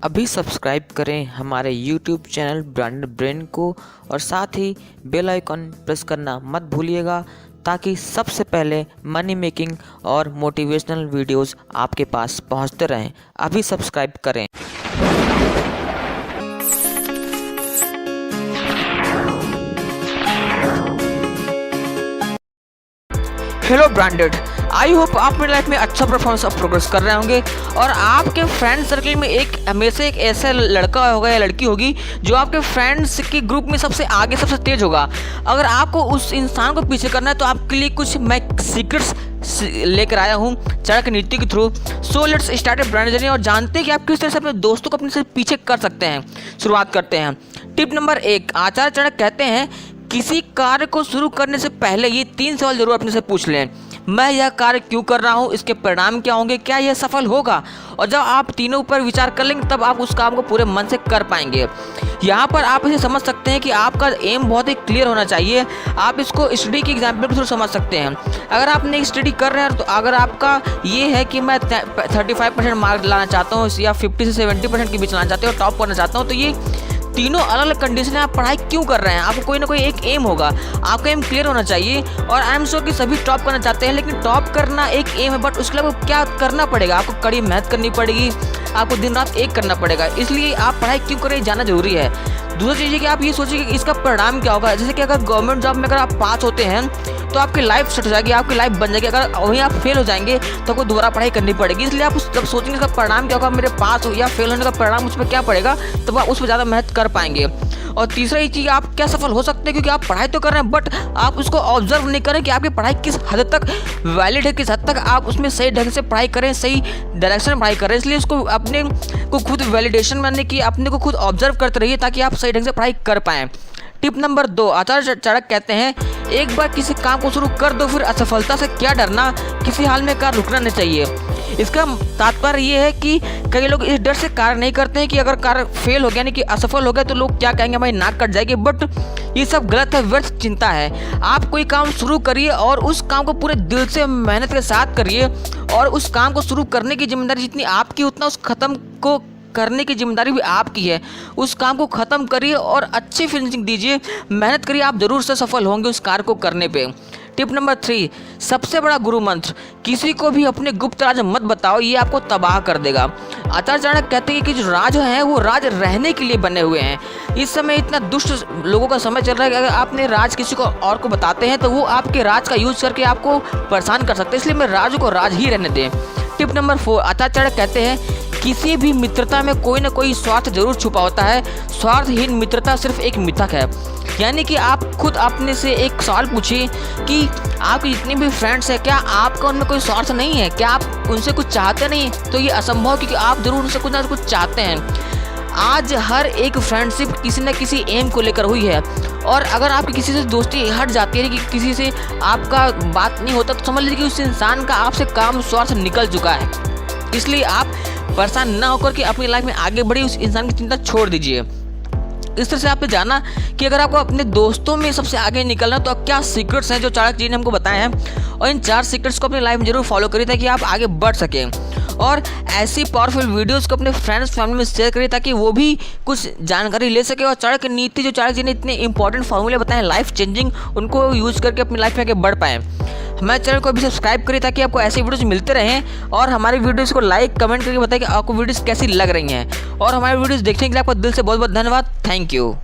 अभी सब्सक्राइब करें हमारे YouTube चैनल ब्रांडेड ब्रेन को और साथ ही बेल आइकन प्रेस करना मत भूलिएगा ताकि सबसे पहले मनी मेकिंग और मोटिवेशनल वीडियोस आपके पास पहुंचते रहें। अभी सब्सक्राइब करें। हेलो ब्रांडेड, आई होप आप अपनी लाइफ में अच्छा परफॉर्मेंस और प्रोग्रेस कर रहे होंगे और आपके फ्रेंड सर्कल में हमेशा एक ऐसा लड़का होगा या लड़की होगी जो आपके फ्रेंड्स के ग्रुप में सबसे आगे सबसे तेज होगा। अगर आपको उस इंसान को पीछे करना है तो आपके लिए कुछ मैं सीक्रेट्स लेकर आया हूँ चाणक्य नीति के through. So let's start A brand journey और जानते हैं कि आप किस तरह से अपने दोस्तों को अपने से पीछे कर सकते हैं। शुरुआत करते हैं। टिप नंबर 1, आचार्य चाणक्य कहते हैं किसी कार्य को शुरू करने से पहले ये 3 सवाल जरूर अपने से पूछ लें। मैं यह कार्य क्यों कर रहा हूँ, इसके परिणाम क्या होंगे, क्या यह सफल होगा। और जब आप तीनों पर विचार कर लेंगे तब आप उस काम को पूरे मन से कर पाएंगे। यहाँ पर आप इसे समझ सकते हैं कि आपका एम बहुत ही क्लियर होना चाहिए। आप इसको स्टडी के एग्जाम्पल के थ्रू समझ सकते हैं। अगर आपने स्टडी कर रहे हैं तो अगर आपका ये है कि मैं 35% मार्क लाना चाहता हूँ या 50 से 70% के बीच लाना चाहते हो, टॉप करना चाहता हूँ, तो ये तीनों अलग अलग कंडीशन में आप पढ़ाई क्यों कर रहे हैं। आपको कोई ना कोई एक एम होगा, आपका एम क्लियर होना चाहिए। और आई एम श्योर कि सभी टॉप करना चाहते हैं, लेकिन टॉप करना एक एम है, बट उसके लिए आपको क्या करना पड़ेगा। आपको कड़ी मेहनत करनी पड़ेगी, आपको दिन रात एक करना पड़ेगा। इसलिए आप पढ़ाई क्यों करें जानना जरूरी है। दूसरी चीज़ है कि आप ये सोचिए कि इसका परिणाम क्या होगा। जैसे कि अगर गवर्नमेंट जॉब में अगर आप पास होते हैं तो आपकी लाइफ सेट हो जाएगी, आपकी लाइफ बन जाएगी। अगर वहीं आप फेल हो जाएंगे तो आपको दोबारा पढ़ाई करनी पड़ेगी। इसलिए आप जब सोचेंगे इसका परिणाम क्या होगा, मेरे पास हो या फेल होने का परिणाम उसमें क्या पड़ेगा, तब आप उस पर ज़्यादा मेहनत कर पाएंगे। और तीसरा ये चीज़, आप क्या सफल हो सकते हैं, क्योंकि आप पढ़ाई तो कर रहे हैं बट आप उसको ऑब्जर्व नहीं करें कि आपकी पढ़ाई किस हद तक वैलिड है, किस हद तक आप उसमें सही ढंग से पढ़ाई करें, सही डायरेक्शन में पढ़ाई करें। इसलिए उसको अपने को खुद वैलिडेशन मानने की अपने को खुद ऑब्जर्व करते रहिए ताकि आप सही ढंग से पढ़ाई कर पाएँ। टिप नंबर 2, आचार्य चाणक्य कहते हैं एक बार किसी काम को शुरू कर दो, फिर असफलता से क्या डरना, किसी हाल में कार्य रुकना नहीं चाहिए। इसका तात्पर्य ये है कि कई लोग इस डर से कार्य नहीं करते हैं कि अगर कार्य फेल हो गया, यानी कि असफल हो गया, तो लोग क्या कहेंगे, हमारी नाक कट जाएगी। बट ये सब गलत है, व्यर्थ चिंता है। आप कोई काम शुरू करिए और उस काम को पूरे दिल से मेहनत के साथ करिए और उस काम को शुरू करने की जिम्मेदारी जितनी आपकी उतना उस खत्म को करने की जिम्मेदारी भी आपकी है। उस काम को ख़त्म करिए और अच्छी फिनिशिंग दीजिए, मेहनत करिए, आप ज़रूर से सफल होंगे उस कार्य को करने पे। टिप नंबर 3, सबसे बड़ा गुरु मंत्र, किसी को भी अपने गुप्त राज मत बताओ, ये आपको तबाह कर देगा। आचार्य चाणक्य कहते हैं कि जो राज हैं वो राज रहने के लिए बने हुए हैं। इस समय इतना दुष्ट लोगों का समय चल रहा है कि अगर आपने राज किसी को और को बताते हैं तो वो आपके राज का यूज करके आपको परेशान कर सकते हैं। इसलिए मैं राज को राज ही रहने दें। टिप नंबर 4, आचार्य चाणक्य कहते हैं किसी भी मित्रता में कोई ना कोई स्वार्थ जरूर छुपा होता है। स्वार्थहीन मित्रता सिर्फ एक मिथक है। यानी कि आप खुद अपने से एक सवाल पूछिए कि आपके जितने भी फ्रेंड्स हैं, क्या आपका उनमें कोई स्वार्थ नहीं है, क्या आप उनसे कुछ चाहते नहीं। तो ये असंभव, क्योंकि आप जरूर उनसे कुछ ना कुछ चाहते हैं। आज हर एक फ्रेंडशिप किसी न किसी एम को लेकर हुई है और अगर आपकी किसी से दोस्ती हट जाती है कि किसी से आपका बात नहीं होता, तो समझ लीजिए कि उस इंसान का आपसे काम स्वार्थ निकल चुका है। इसलिए आप परेशान ना होकर के अपनी लाइफ में आगे बढ़िए, उस इंसान की चिंता छोड़ दीजिए। इस तरह से आपने जाना कि अगर आपको अपने दोस्तों में सबसे आगे निकलना तो क्या सीक्रेट्स हैं जो चाणक्य जी ने हमको बताए हैं, और इन 4 सीक्रेट्स को अपनी लाइफ में जरूर फॉलो करिए ताकि आप आगे बढ़ सकें। और ऐसी पावरफुल वीडियोस को अपने फ्रेंड्स फैमिली में शेयर करिए ताकि वो भी कुछ जानकारी ले सके और चाणक्य नीति जो चाणक्य जी ने इतने इंपॉर्टेंट फार्मूले बताए लाइफ चेंजिंग, उनको यूज करके अपनी लाइफ में आगे बढ़ पाएँ। हमारे चैनल को भी सब्सक्राइब करिए ताकि आपको ऐसे वीडियोस मिलते रहें और हमारी वीडियोस को लाइक कमेंट करके बताएं कि आपको वीडियोस कैसी लग रही हैं। और हमारी वीडियोस देखने के लिए आपका दिल से बहुत बहुत धन्यवाद। Thank you.